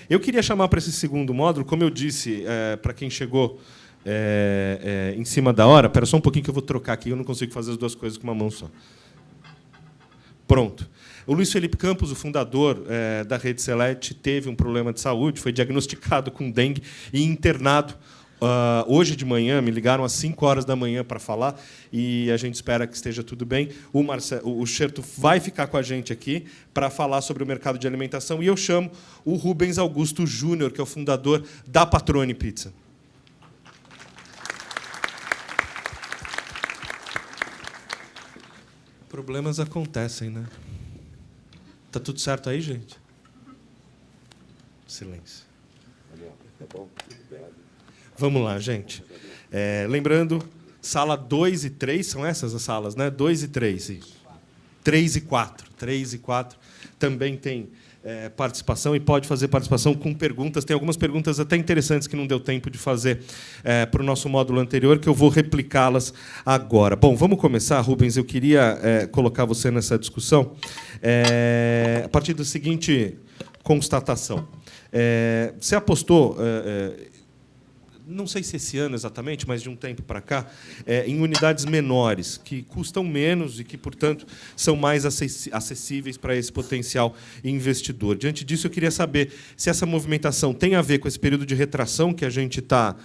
Eu queria chamar para esse segundo módulo, como eu disse, para quem chegou em cima da hora. Espera só um pouquinho que eu vou trocar aqui, eu não consigo fazer as duas coisas com uma mão só. Pronto. O Luiz Felipe Campos, o fundador da Rede Celete, teve um problema de saúde, foi diagnosticado com dengue e internado. Hoje de manhã, me ligaram às 5 horas da manhã para falar, e a gente espera que esteja tudo bem. O Scherto vai ficar com a gente aqui para falar sobre o mercado de alimentação, e eu chamo o Rubens Augusto Júnior, que é o fundador da Patrone Pizza. Problemas acontecem, né? Tá tudo certo aí, gente? Silêncio. Vamos lá, gente. Lembrando, sala 2 e 3, são essas as salas, né? 2 e 3, isso. 3 e 4. 3 e 4 também tem participação, e pode fazer participação com perguntas. Tem algumas perguntas até interessantes que não deu tempo de fazer para o nosso módulo anterior, que eu vou replicá-las agora. Bom, vamos começar, Rubens. Eu queria colocar você nessa discussão a partir da seguinte constatação. Você apostou, não sei se esse ano exatamente, mas de um tempo para cá, em unidades menores, que custam menos e que, portanto, são mais acessíveis para esse potencial investidor. Diante disso, eu queria saber se essa movimentação tem a ver com esse período de retração que a gente está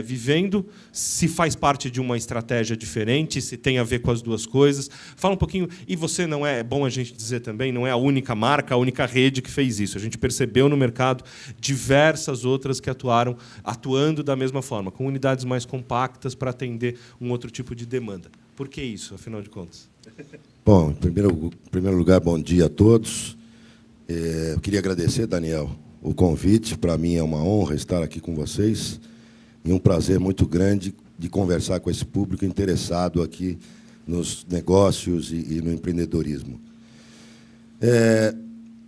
vivendo, se faz parte de uma estratégia diferente, se tem a ver com as duas coisas. Fala um pouquinho. E você não é bom a gente dizer também, não é a única marca, a única rede que fez isso. A gente percebeu no mercado diversas outras que atuando da mesma forma, com unidades mais compactas para atender um outro tipo de demanda. Por que isso, afinal de contas? Bom, em primeiro lugar, bom dia a todos. Eu queria agradecer, Daniel, o convite. Para mim é uma honra estar aqui com vocês e um prazer muito grande de conversar com esse público interessado aqui nos negócios e no empreendedorismo.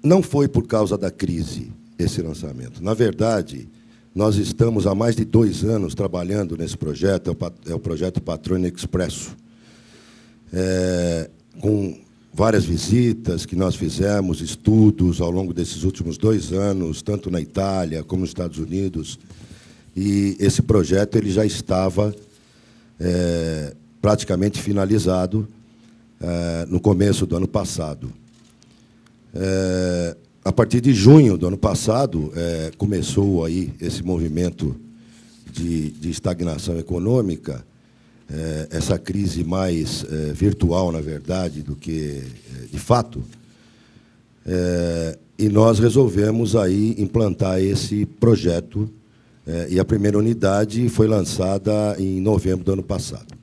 Não foi por causa da crise esse lançamento. Na verdade, nós estamos há mais de 2 anos trabalhando nesse projeto, é o projeto Patrone Expresso, com várias visitas que nós fizemos, estudos ao longo desses últimos 2 anos, tanto na Itália como nos Estados Unidos. E esse projeto ele já estava praticamente finalizado no começo do ano passado. A partir de junho do ano passado, começou aí esse movimento de estagnação econômica, essa crise mais virtual, na verdade, do que de fato. E nós resolvemos aí implantar esse projeto, e a primeira unidade foi lançada em novembro do ano passado.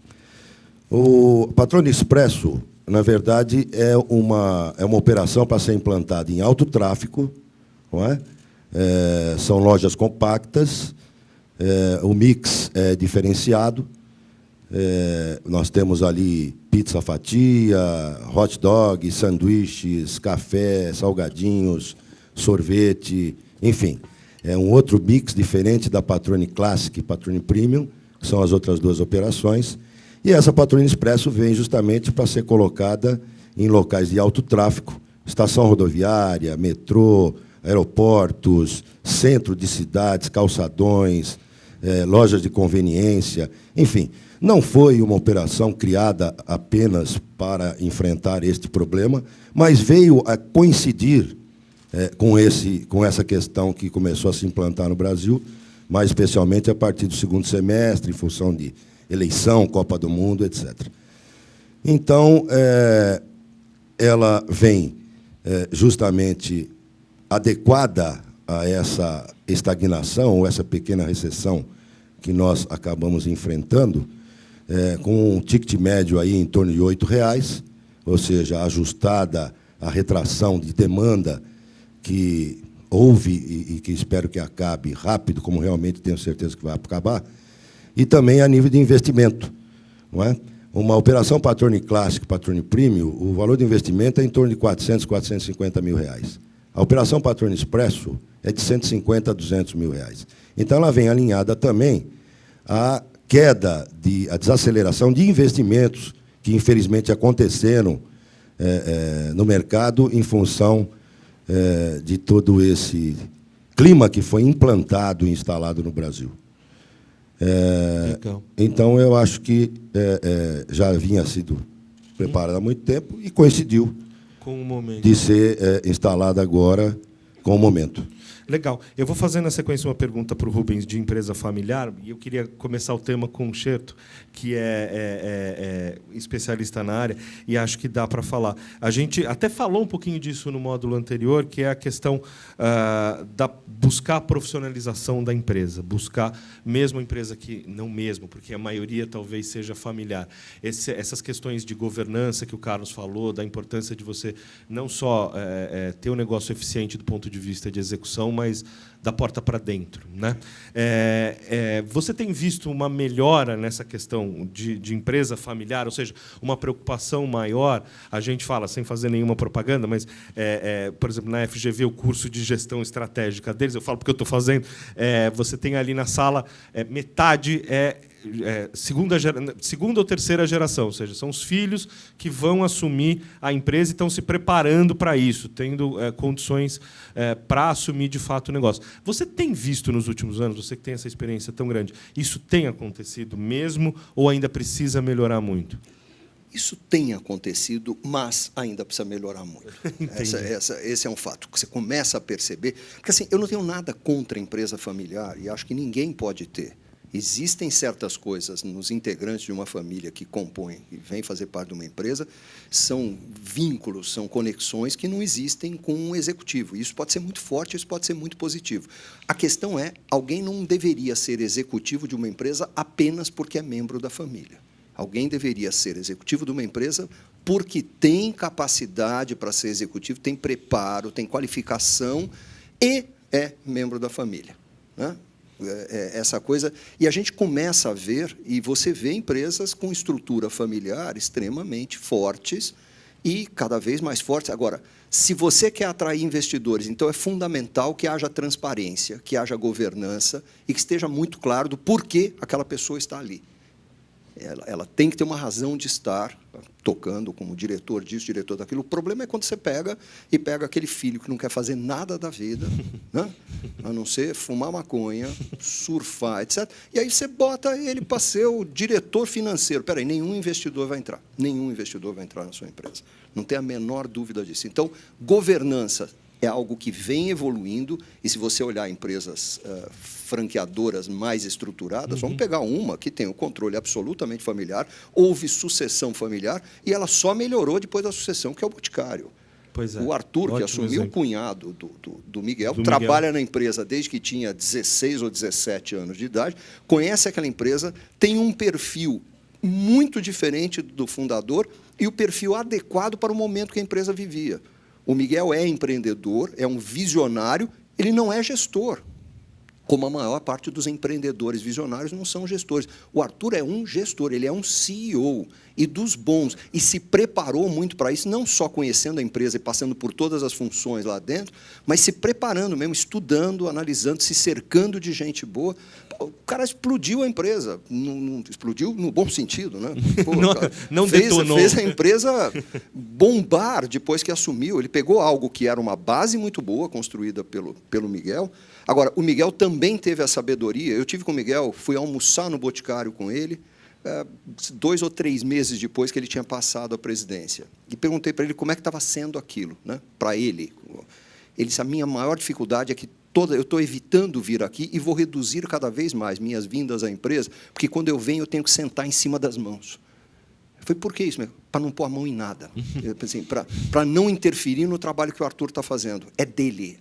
O Patrone Expresso, na verdade, é uma operação para ser implantada em alto tráfego, não é? São lojas compactas, o mix é diferenciado. Nós temos ali pizza fatia, hot dog, sanduíches, café, salgadinhos, sorvete, enfim. É um outro mix diferente da Patrone Classic e Patrone Premium, que são as outras 2 operações. E essa Patrone Expresso vem justamente para ser colocada em locais de alto tráfego, estação rodoviária, metrô, aeroportos, centro de cidades, calçadões, lojas de conveniência, enfim. Não foi uma operação criada apenas para enfrentar este problema, mas veio a coincidir com essa questão que começou a se implantar no Brasil, mais especialmente a partir do segundo semestre, em função de eleição, Copa do Mundo, etc. Então, ela vem justamente adequada a essa estagnação, ou essa pequena recessão que nós acabamos enfrentando, com um ticket médio aí em torno de R$ 8,00, ou seja, ajustada à retração de demanda que houve e que espero que acabe rápido, como realmente tenho certeza que vai acabar, e também a nível de investimento. Não é? Uma operação Patrone Classic, Patrone Premium, o valor de investimento é em torno de R$ 400, R$ 450 mil. A operação Patrone Expresso é de R$ 150 a R$ 200 mil. Então, ela vem alinhada também à queda, à desaceleração de investimentos que, infelizmente, aconteceram no mercado em função de todo clima que foi implantado e instalado no Brasil. Então, eu acho que já vinha sido preparado há muito tempo e coincidiu com o momento de ser instalado agora com o momento. Legal. Eu vou fazer na sequência uma pergunta para o Rubens de empresa familiar, e eu queria começar o tema com o Scherto, que é especialista na área, e acho que dá para falar. A gente até falou um pouquinho disso no módulo anterior, que é a questão da buscar a profissionalização da empresa, buscar mesmo a empresa que não mesmo, porque a maioria talvez seja familiar. Essas questões de governança que o Carlos falou, da importância de você não só ter um negócio eficiente do ponto de vista de execução, mas da porta para dentro, né? Você tem visto uma melhora nessa questão de empresa familiar, ou seja, uma preocupação maior? A gente fala, sem fazer nenhuma propaganda, mas, por exemplo, na FGV, o curso de gestão estratégica deles, eu falo porque eu estou fazendo, você tem ali na sala, metade segunda ou terceira geração, ou seja, são os filhos que vão assumir a empresa e estão se preparando para isso, tendo condições para assumir de fato o negócio. Você tem visto nos últimos anos, você que tem essa experiência tão grande, isso tem acontecido mesmo ou ainda precisa melhorar muito? Isso tem acontecido, mas ainda precisa melhorar muito. Esse é um fato que você começa a perceber. Porque assim, eu não tenho nada contra a empresa familiar e acho que ninguém pode ter. Existem certas coisas nos integrantes de uma família que compõem e vêm fazer parte de uma empresa, são vínculos, são conexões que não existem com um executivo. Isso pode ser muito forte, isso pode ser muito positivo. A questão é, alguém não deveria ser executivo de uma empresa apenas porque é membro da família. Alguém deveria ser executivo de uma empresa porque tem capacidade para ser executivo, tem preparo, tem qualificação e é membro da família, né? Essa coisa, e a gente começa a ver, e você vê empresas com estrutura familiar extremamente fortes e cada vez mais fortes. Agora, se você quer atrair investidores, então é fundamental que haja transparência, que haja governança e que esteja muito claro do porquê aquela pessoa está ali. Ela tem que ter uma razão de estar tocando como diretor disso, diretor daquilo. O problema é quando você pega aquele filho que não quer fazer nada da vida, né? A não ser fumar maconha, surfar, etc. E aí você bota ele para ser o diretor financeiro. Espera aí, nenhum investidor vai entrar. Nenhum investidor vai entrar na sua empresa. Não tem a menor dúvida disso. Então, governança é algo que vem evoluindo, e se você olhar empresas franqueadoras mais estruturadas, vamos pegar uma que tem o controle absolutamente familiar, houve sucessão familiar, e ela só melhorou depois da sucessão, que é o Boticário. Pois é. O Arthur, que assumiu, o cunhado do Miguel, trabalha na empresa desde que tinha 16 ou 17 anos de idade, conhece aquela empresa, tem um perfil muito diferente do fundador e o perfil adequado para o momento que a empresa vivia. O Miguel é empreendedor, é um visionário, ele não é gestor, como a maior parte dos empreendedores visionários não são gestores. O Arthur é um gestor, ele é um CEO, e dos bons, e se preparou muito para isso, não só conhecendo a empresa e passando por todas as funções lá dentro, mas se preparando mesmo, estudando, analisando, se cercando de gente boa. O cara explodiu a empresa, não explodiu no bom sentido, né? Pô, não detonou. Fez a empresa bombar depois que assumiu. Ele pegou algo que era uma base muito boa, construída pelo Miguel. Agora, o Miguel também teve a sabedoria. Eu tive com o Miguel, fui almoçar no Boticário com ele, 2 ou 3 meses depois que ele tinha passado a presidência. E perguntei para ele como é que estava sendo aquilo, né? Para ele. Ele disse, a minha maior dificuldade é que eu estou evitando vir aqui e vou reduzir cada vez mais minhas vindas à empresa, porque quando eu venho eu tenho que sentar em cima das mãos. Eu falei, por que isso? Para não pôr a mão em nada. Assim, para não interferir no trabalho que o Arthur está fazendo. É dele.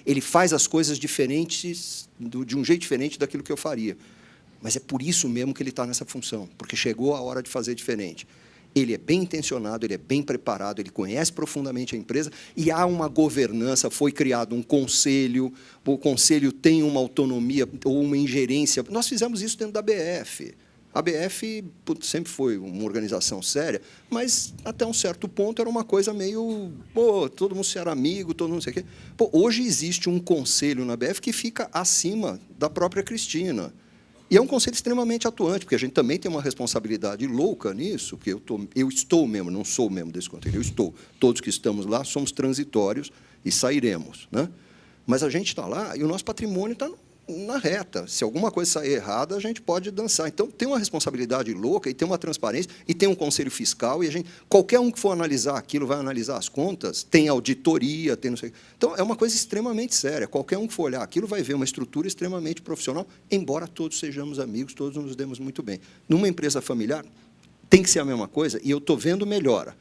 Ele faz as coisas diferentes, de um jeito diferente daquilo que eu faria. Mas é por isso mesmo que ele está nessa função, porque chegou a hora de fazer diferente. Ele é bem intencionado, ele é bem preparado, ele conhece profundamente a empresa e há uma governança, foi criado um conselho, o conselho tem uma autonomia ou uma ingerência. Nós fizemos isso dentro da BF. A BF sempre foi uma organização séria, mas até um certo ponto era uma coisa meio... todo mundo era amigo, todo mundo não sei o quê. Hoje existe um conselho na BF que fica acima da própria Cristina. E é um conselho extremamente atuante, porque a gente também tem uma responsabilidade louca nisso, porque eu estou mesmo, não sou membro desse conselho, eu estou. Todos que estamos lá somos transitórios e sairemos, né? Mas a gente está lá e o nosso patrimônio está na reta. Se alguma coisa sair errada, a gente pode dançar. Então, tem uma responsabilidade louca e tem uma transparência e tem um conselho fiscal. E qualquer um que for analisar aquilo vai analisar as contas, tem auditoria, tem não sei. Então, é uma coisa extremamente séria. Qualquer um que for olhar aquilo vai ver uma estrutura extremamente profissional, embora todos sejamos amigos, todos nos demos muito bem. Numa empresa familiar, tem que ser a mesma coisa, e eu estou vendo melhora.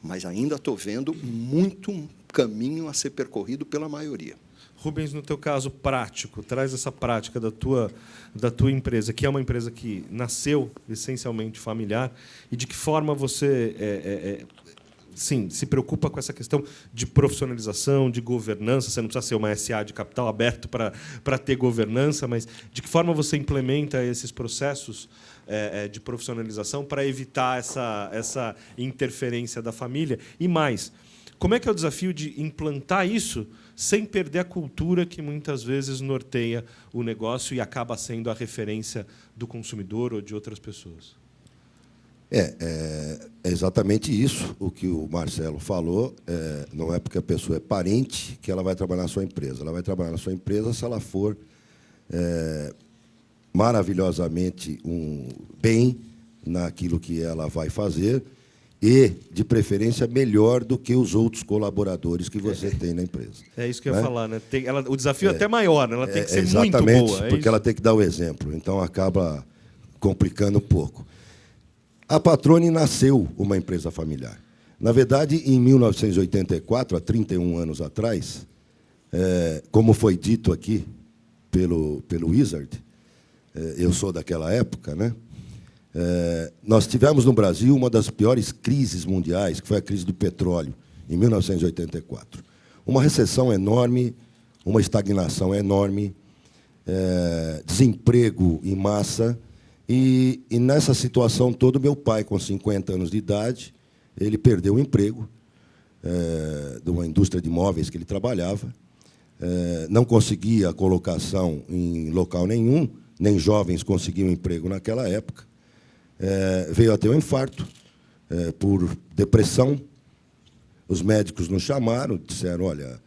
Mas ainda estou vendo muito caminho a ser percorrido pela maioria. Rubens, no teu caso prático, traz essa prática da tua empresa, que é uma empresa que nasceu essencialmente familiar, e de que forma você sim, se preocupa com essa questão de profissionalização, de governança. Você não precisa ser uma SA de capital aberto para ter governança, mas de que forma você implementa esses processos de profissionalização para evitar essa interferência da família? E mais, como é que é o desafio de implantar isso sem perder a cultura que muitas vezes norteia o negócio e acaba sendo a referência do consumidor ou de outras pessoas? É exatamente isso o que o Marcelo falou. Não é porque a pessoa é parente que ela vai trabalhar na sua empresa. Ela vai trabalhar na sua empresa se ela for maravilhosamente bem naquilo que ela vai fazer e, de preferência, melhor do que os outros colaboradores que você tem na empresa. É isso que eu ia falar, né? O desafio é até maior, né? Ela tem que ser muito exatamente, boa. Porque ela tem que dar o exemplo. Então, acaba complicando um pouco. A Patrone nasceu uma empresa familiar. Na verdade, em 1984, há 31 anos atrás, como foi dito aqui pelo Wizard, eu sou daquela época, né? Nós tivemos no Brasil uma das piores crises mundiais, que foi a crise do petróleo, em 1984. Uma recessão enorme, uma estagnação enorme, desemprego em massa. E nessa situação toda, meu pai, com 50 anos de idade, ele perdeu o emprego de uma indústria de móveis que ele trabalhava, não conseguia colocação em local nenhum, nem jovens conseguiam emprego naquela época. Veio a ter um infarto por depressão. Os médicos nos chamaram, disseram, olha,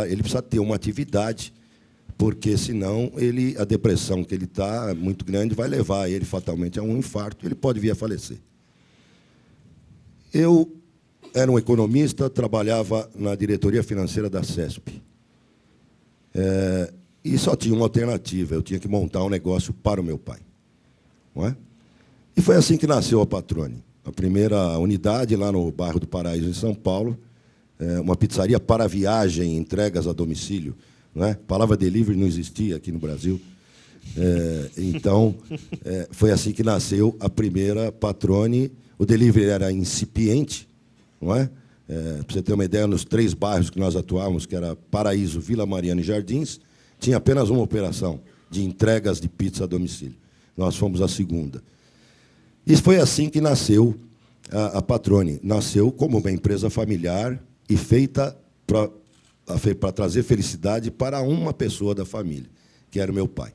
ele precisa ter uma atividade, porque, senão, a depressão que ele está, muito grande, vai levar ele fatalmente a um infarto, ele pode vir a falecer. Eu era um economista, trabalhava na diretoria financeira da CESP. E só tinha uma alternativa, eu tinha que montar um negócio para o meu pai. Não é? E foi assim que nasceu a Patrone. A primeira unidade, lá no bairro do Paraíso, em São Paulo, uma pizzaria para viagem, entregas a domicílio. Não é? A palavra delivery não existia aqui no Brasil. Então, foi assim que nasceu a primeira Patrone. O delivery era incipiente. Não é? Para você ter uma ideia, nos 3 bairros que nós atuávamos, que era Paraíso, Vila Mariana e Jardins, tinha apenas uma operação de entregas de pizza a domicílio. Nós fomos a segunda. E foi assim que nasceu a Patrone. Nasceu como uma empresa familiar e feita para trazer felicidade para uma pessoa da família, que era o meu pai.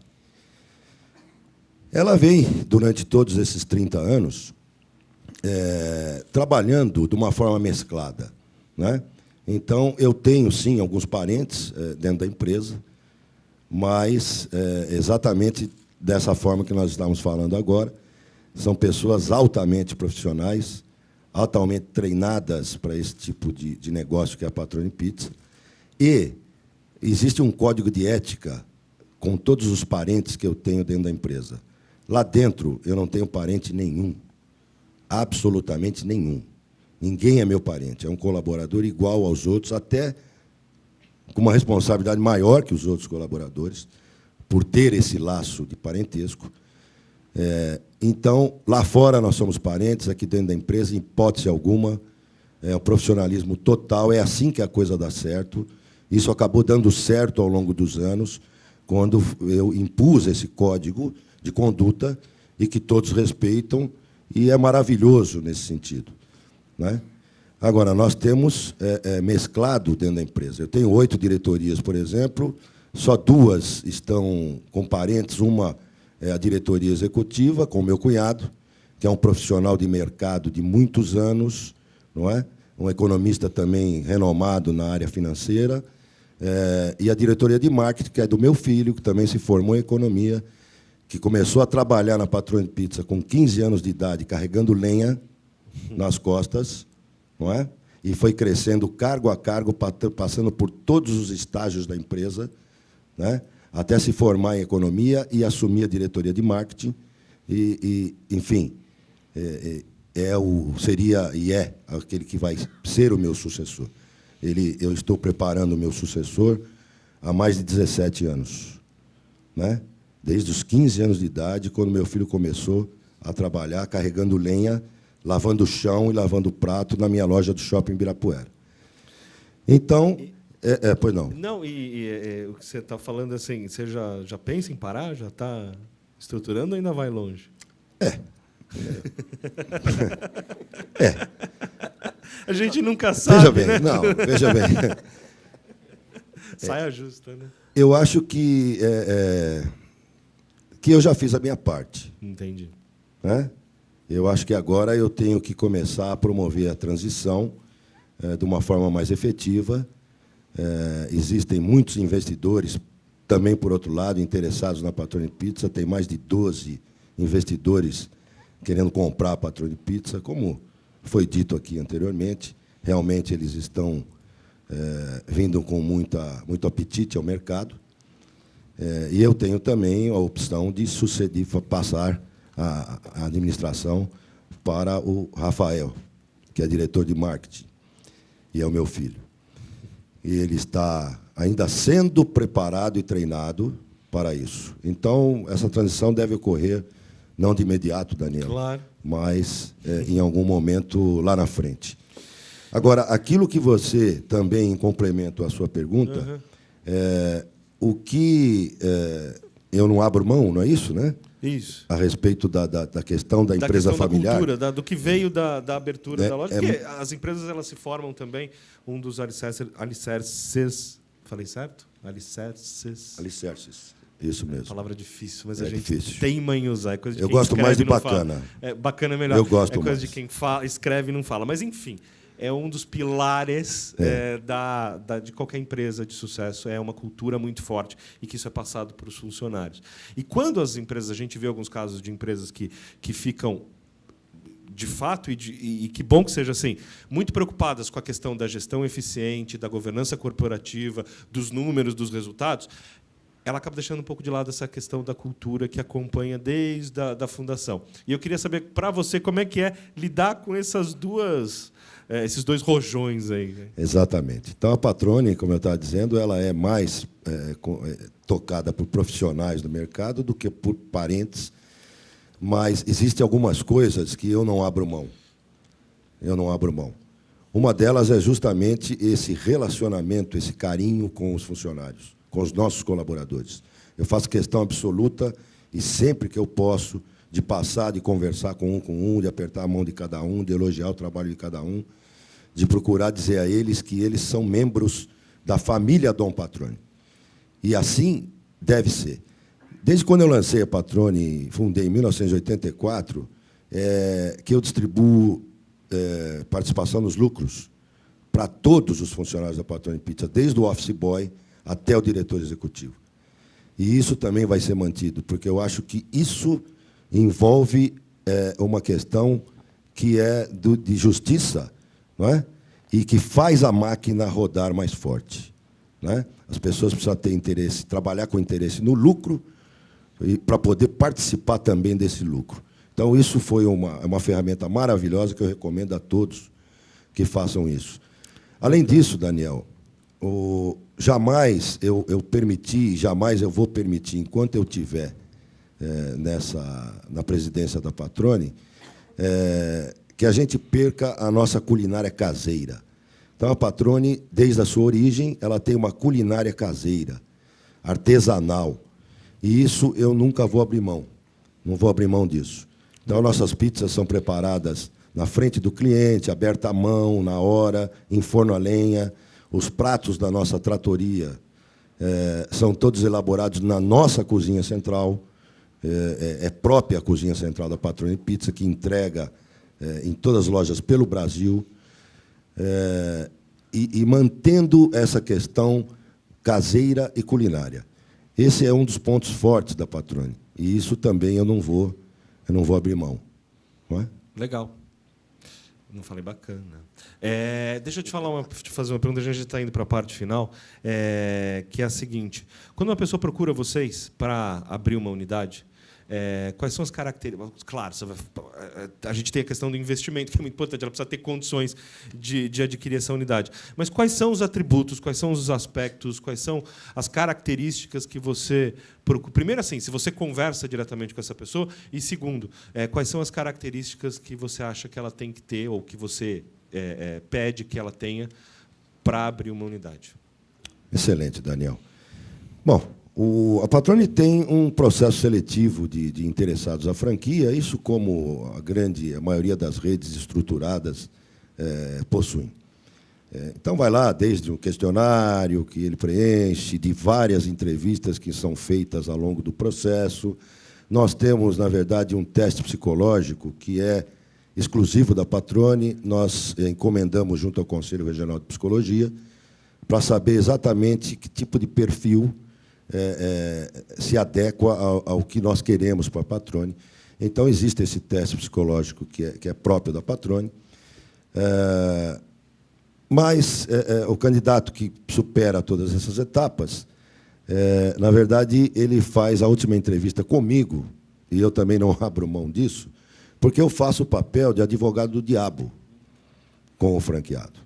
Ela vem, durante todos esses 30 anos, trabalhando de uma forma mesclada. Né? Então, eu tenho, sim, alguns parentes dentro da empresa, mas exatamente dessa forma que nós estamos falando agora. São pessoas altamente profissionais, altamente treinadas para esse tipo de negócio que é a Patrone Pizza. E existe um código de ética com todos os parentes que eu tenho dentro da empresa. Lá dentro, eu não tenho parente nenhum, absolutamente nenhum. Ninguém é meu parente, é um colaborador igual aos outros, até com uma responsabilidade maior que os outros colaboradores, por ter esse laço de parentesco. Então, lá fora nós somos parentes, aqui dentro da empresa, em hipótese alguma, um profissionalismo total, é assim que a coisa dá certo. Isso acabou dando certo ao longo dos anos, quando eu impus esse código de conduta e que todos respeitam, e é maravilhoso nesse sentido. Né? Agora, nós temos mesclado dentro da empresa. Eu tenho 8 diretorias, por exemplo, só 2 estão com parentes, uma é a diretoria executiva, com o meu cunhado, que é um profissional de mercado de muitos anos, não é? Um economista também renomado na área financeira, e a diretoria de marketing, que é do meu filho, que também se formou em economia, que começou a trabalhar na Patrone Pizza com 15 anos de idade, carregando lenha nas costas, não é? E foi crescendo cargo a cargo, passando por todos os estágios da empresa, né? Até se formar em economia e assumir a diretoria de marketing. Enfim, seria e é aquele que vai ser o meu sucessor. Eu estou preparando o meu sucessor há mais de 17 anos, né? Desde os 15 anos de idade, quando meu filho começou a trabalhar, carregando lenha, lavando o chão e lavando o prato na minha loja do Shopping Ibirapuera. Então, pois não. Não, o que você está falando, assim, você já pensa em parar? Já está estruturando ou ainda vai longe? A gente nunca sabe, veja bem, né? Não, veja bem. Saia justa, né? Eu acho que eu já fiz a minha parte. Entendi. Né? Eu acho que agora eu tenho que começar a promover a transição de uma forma mais efetiva. Existem muitos investidores, também, por outro lado, interessados na Patrone Pizza. Tem mais de 12 investidores querendo comprar a Patrone Pizza, como foi dito aqui anteriormente. Realmente, eles estão vindo com muito apetite ao mercado. E eu tenho também a opção de passar a administração para o Rafael, que é diretor de marketing, e é o meu filho. E ele está ainda sendo preparado e treinado para isso. Então, essa transição deve ocorrer, não de imediato, Daniel, claro, mas em algum momento lá na frente. Agora, aquilo que você também, em complemento à sua pergunta, o que eu não abro mão, não é isso, né? Isso. A respeito da questão da empresa familiar. Da cultura, do que veio da abertura da loja. Porque as empresas elas se formam também, um dos alicerces. Falei certo? Alicerces. Isso mesmo. Palavra difícil, mas a gente difícil. Teima em usar. É coisa de eu quem gosto mais de bacana. Bacana é melhor. Eu gosto coisa mais. de quem escreve e não fala. Mas, enfim, é um dos pilares de qualquer empresa de sucesso. É uma cultura muito forte e que isso é passado para os funcionários. E quando as empresas, a gente vê alguns casos de empresas que ficam, de fato, e que bom que seja assim, muito preocupadas com a questão da gestão eficiente, da governança corporativa, dos números, dos resultados, ela acaba deixando um pouco de lado essa questão da cultura que acompanha desde a fundação. E eu queria saber, para você, como é que é lidar com esses dois rojões aí. Né? Exatamente. Então, a Patrone, como eu estava dizendo, ela é mais tocada por profissionais do mercado do que por parentes, mas existem algumas coisas que eu não abro mão. Uma delas é justamente esse relacionamento, esse carinho com os funcionários, com os nossos colaboradores. Eu faço questão absoluta, e sempre que eu posso, de passar, de conversar com um, de apertar a mão de cada um, de elogiar o trabalho de cada um, de procurar dizer a eles que eles são membros da família Dom Patrone. E assim deve ser. Desde quando eu lancei a Patrone, fundei em 1984, que eu distribuo participação nos lucros para todos os funcionários da Patrone Pizza, desde o office boy até o diretor executivo. E isso também vai ser mantido, porque eu acho que isso envolve uma questão que é de justiça, não é? E que faz a máquina rodar mais forte. Não é? As pessoas precisam ter interesse, trabalhar com interesse no lucro, para poder participar também desse lucro. Então, isso foi uma ferramenta maravilhosa que eu recomendo a todos que façam isso. Além disso, Daniel, jamais eu permiti, jamais eu vou permitir, enquanto eu estiver na presidência da Patrone, que a gente perca a nossa culinária caseira. Então, a Patrone, desde a sua origem, ela tem uma culinária caseira, artesanal. E isso eu nunca vou abrir mão. Não vou abrir mão disso. Então, nossas pizzas são preparadas na frente do cliente, aberta à mão, na hora, em forno a lenha. Os pratos da nossa tratoria são todos elaborados na nossa cozinha central. É própria a cozinha central da Patrone Pizza, que entrega em todas as lojas pelo Brasil. E mantendo essa questão caseira e culinária. Esse é um dos pontos fortes da Patrone. E isso também eu não vou abrir mão. Não é? Legal. Não falei bacana. Deixa eu te fazer uma pergunta, a gente está indo para a parte final, que é a seguinte. Quando uma pessoa procura vocês para abrir uma unidade, quais são as características? Claro, a gente tem a questão do investimento, que é muito importante, ela precisa ter condições de adquirir essa unidade. Mas quais são os atributos, quais são os aspectos, quais são as características que você procura? Primeiro, assim, se você conversa diretamente com essa pessoa, e segundo, quais são as características que você acha que ela tem que ter, ou que você pede que ela tenha para abrir uma unidade? Excelente, Daniel. Bom, a Patrone tem um processo seletivo de interessados à franquia, isso como a maioria das redes estruturadas possuem. Então, vai lá desde um questionário que ele preenche, de várias entrevistas que são feitas ao longo do processo. Nós temos, na verdade, um teste psicológico que é exclusivo da Patrone. Nós encomendamos junto ao Conselho Regional de Psicologia para saber exatamente que tipo de perfil se adequa ao que nós queremos para a Patrone. Então, existe esse teste psicológico que é próprio da Patrone. Mas o candidato que supera todas essas etapas, na verdade, ele faz a última entrevista comigo, e eu também não abro mão disso, porque eu faço o papel de advogado do diabo com o franqueado.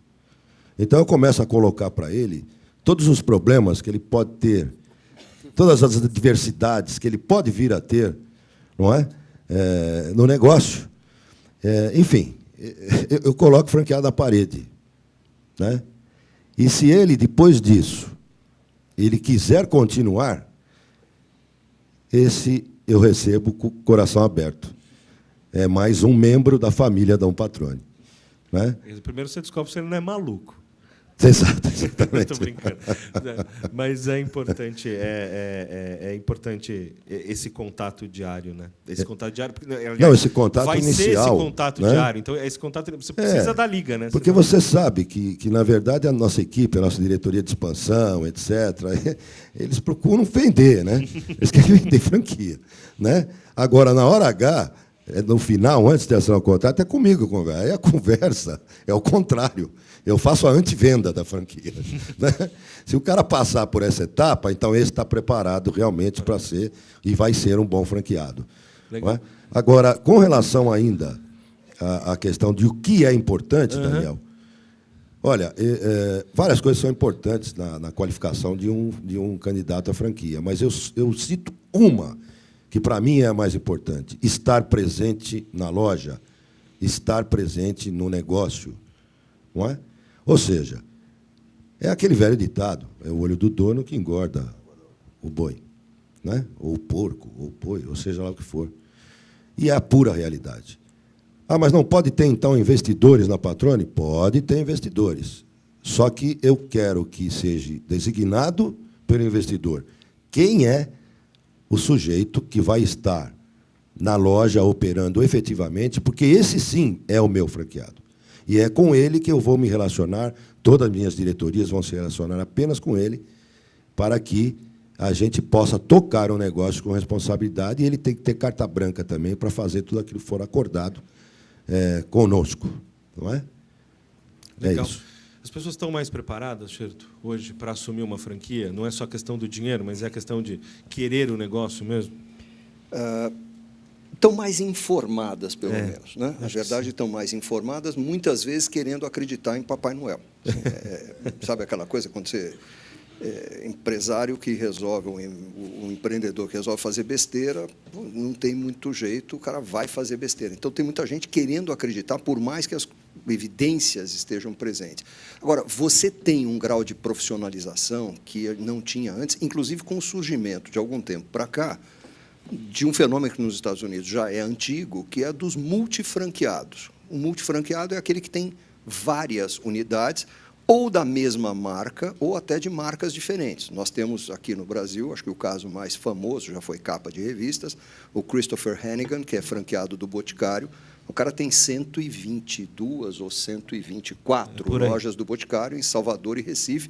Então, eu começo a colocar para ele todos os problemas que ele pode ter, todas as adversidades que ele pode vir a ter, não é? No negócio. Enfim, eu coloco o franqueado na parede. Né? E se ele, depois disso, ele quiser continuar, esse eu recebo com o coração aberto. É mais um membro da família da Patrone. Né? Primeiro você descobre se ele não é maluco. Exatamente. Estou brincando. Mas é importante, importante esse contato diário, né? Esse contato diário, porque, aliás, não, esse contato vai inicial, ser esse contato, né? diário. Então, esse contato você precisa da liga, né? Porque você sabe que, na verdade, a nossa equipe, a nossa diretoria de expansão, etc., eles procuram vender, né? Eles querem vender franquia, né? Agora, na hora H, no final, antes de assinar o contrato, é comigo a conversa. Aí a conversa é o contrário. Eu faço a antivenda da franquia. Né? Se o cara passar por essa etapa, então esse está preparado realmente para ser e vai ser um bom franqueado. Não é? Agora, com relação ainda à questão de o que é importante, Daniel, olha, várias coisas são importantes na qualificação de um candidato à franquia, mas eu cito uma que, para mim, é a mais importante: estar presente na loja, estar presente no negócio. Não é? Ou seja, é aquele velho ditado, é o olho do dono que engorda o boi, né? Ou o porco, ou o boi, ou seja lá o que for. E é a pura realidade. Ah, mas não pode ter, então, investidores na Patrone? Pode ter investidores. Só que eu quero que seja designado pelo investidor quem é o sujeito que vai estar na loja operando efetivamente, porque esse, sim, é o meu franqueado. E é com ele que eu vou me relacionar, todas as minhas diretorias vão se relacionar apenas com ele, para que a gente possa tocar o negócio com responsabilidade, e ele tem que ter carta branca também para fazer tudo aquilo que for acordado conosco. Não é? Legal. É isso. As pessoas estão mais preparadas, Xerto, hoje, para assumir uma franquia? Não é só a questão do dinheiro, mas é a questão de querer o negócio mesmo? Estão mais informadas, pelo menos. Né? Na verdade, estão mais informadas, muitas vezes querendo acreditar em Papai Noel. Sabe aquela coisa, quando você empresário que resolve, um empreendedor que resolve fazer besteira, não tem muito jeito, o cara vai fazer besteira. Então, tem muita gente querendo acreditar, por mais que as evidências estejam presentes. Agora, você tem um grau de profissionalização que não tinha antes, inclusive com o surgimento, de algum tempo para cá, de um fenômeno que nos Estados Unidos já é antigo, que é dos multifranqueados. O multifranqueado é aquele que tem várias unidades, ou da mesma marca, ou até de marcas diferentes. Nós temos aqui no Brasil, acho que o caso mais famoso, já foi capa de revistas, o Christopher Hannigan, que é franqueado do Boticário, O cara tem 122 ou 124 por aí. lojas do Boticário em Salvador e Recife.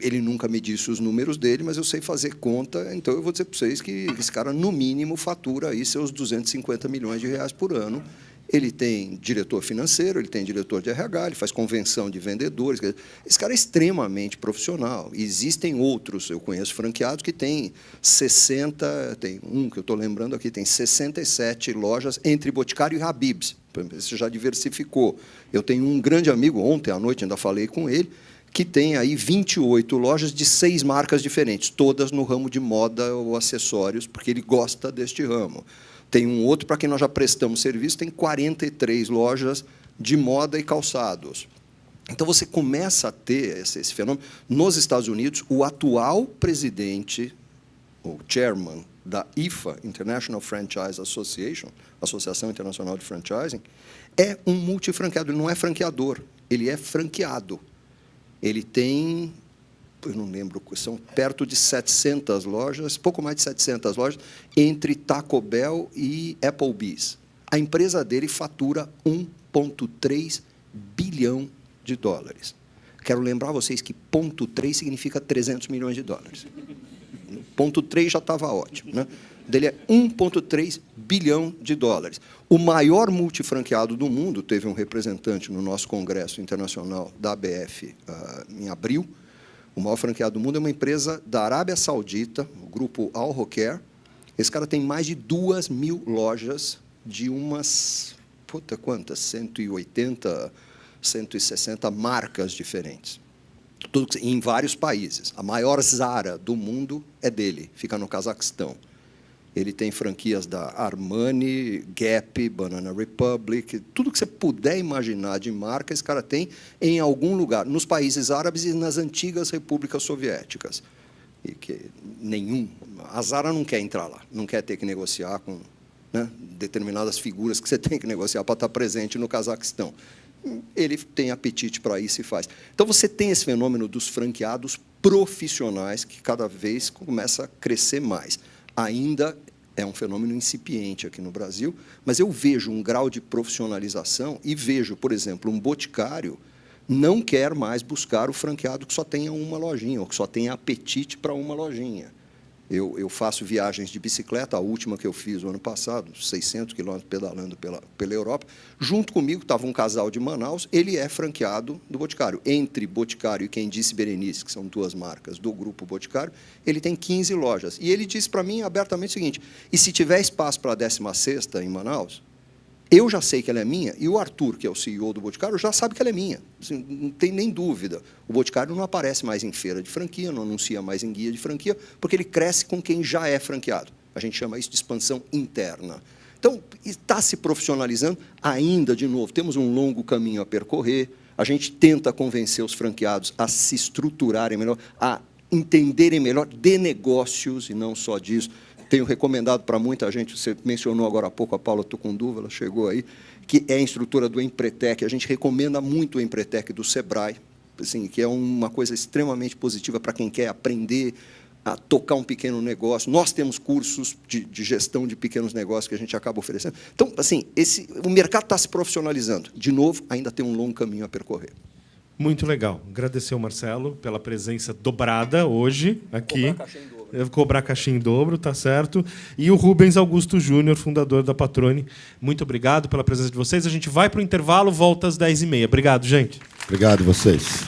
Ele nunca me disse os números dele, mas eu sei fazer conta, então eu vou dizer para vocês que esse cara, no mínimo, fatura aí seus 250 milhões de reais por ano. Ele tem diretor financeiro, ele tem diretor de RH, ele faz convenção de vendedores. Esse cara é extremamente profissional. Existem outros, eu conheço franqueados que têm 60, tem um que eu estou lembrando aqui, tem 67 lojas entre Boticário e Habib's. Você já diversificou. Eu tenho um grande amigo, ontem à noite ainda falei com ele, que tem aí 28 lojas de 6 marcas diferentes, todas no ramo de moda ou acessórios, porque ele gosta deste ramo. Tem um outro para quem nós já prestamos serviço, tem 43 lojas de moda e calçados. Então, você começa a ter esse fenômeno. Nos Estados Unidos, o atual presidente, o chairman da IFA, International Franchise Association, Associação Internacional de Franchising, é um multifranqueado, ele não é franqueador, ele é franqueado. Ele tem, eu não lembro, são perto de 700 lojas, pouco mais de 700 lojas, entre Taco Bell e Applebee's. A empresa dele fatura 1,3 bilhão de dólares. Quero lembrar vocês que 0,3 significa 300 milhões de dólares. 0,3 já estava ótimo, né? Dele é 1,3 bilhão de dólares. O maior multifranqueado do mundo, teve um representante no nosso Congresso Internacional da ABF em abril. O maior franqueado do mundo é uma empresa da Arábia Saudita, o grupo Al Roker. Esse cara tem mais de 2.000 lojas de umas, puta, quantas? 180, 160 marcas diferentes. Tudo em vários países. A maior Zara do mundo é dele, fica no Cazaquistão. Ele tem franquias da Armani, Gap, Banana Republic, tudo que você puder imaginar de marca, esse cara tem em algum lugar, nos países árabes e nas antigas repúblicas soviéticas. E que a Zara não quer entrar lá, não quer ter que negociar com, né, determinadas figuras que você tem que negociar para estar presente no Cazaquistão. Ele tem apetite para isso e faz. Então, você tem esse fenômeno dos franqueados profissionais que cada vez começa a crescer mais. Ainda é um fenômeno incipiente aqui no Brasil, mas eu vejo um grau de profissionalização e vejo, por exemplo, um boticário não quer mais buscar o franqueado que só tenha uma lojinha, ou que só tenha apetite para uma lojinha. Eu faço viagens de bicicleta, a última que eu fiz o ano passado, 600 quilômetros pedalando pela Europa. Junto comigo estava um casal de Manaus, ele é franqueado do Boticário. Entre Boticário e Quem Disse Berenice, que são 2 marcas do grupo Boticário, ele tem 15 lojas. E ele disse para mim abertamente o seguinte, e se tiver espaço para a 16ª em Manaus, eu já sei que ela é minha, e o Arthur, que é o CEO do Boticário, já sabe que ela é minha. Assim, não tem nem dúvida. O Boticário não aparece mais em feira de franquia, não anuncia mais em guia de franquia, porque ele cresce com quem já é franqueado. A gente chama isso de expansão interna. Então, está se profissionalizando ainda, de novo, temos um longo caminho a percorrer, a gente tenta convencer os franqueados a se estruturarem melhor, a entenderem melhor de negócios, e não só disso. Tenho recomendado para muita gente, você mencionou agora há pouco a Paula Tucunduva, ela chegou aí, que é a instrutora do Empretec. A gente recomenda muito o Empretec do Sebrae, assim, que é uma coisa extremamente positiva para quem quer aprender a tocar um pequeno negócio. Nós temos cursos de gestão de pequenos negócios que a gente acaba oferecendo. Então, assim, o mercado está se profissionalizando. De novo, ainda tem um longo caminho a percorrer. Muito legal. Agradecer ao Marcelo pela presença dobrada hoje aqui. Cobrar caixinha em dobro, tá certo. E o Rubens Augusto Júnior, fundador da Patrone. Muito obrigado pela presença de vocês. A gente vai para o intervalo, volta às 10h30. Obrigado, gente. Obrigado a vocês.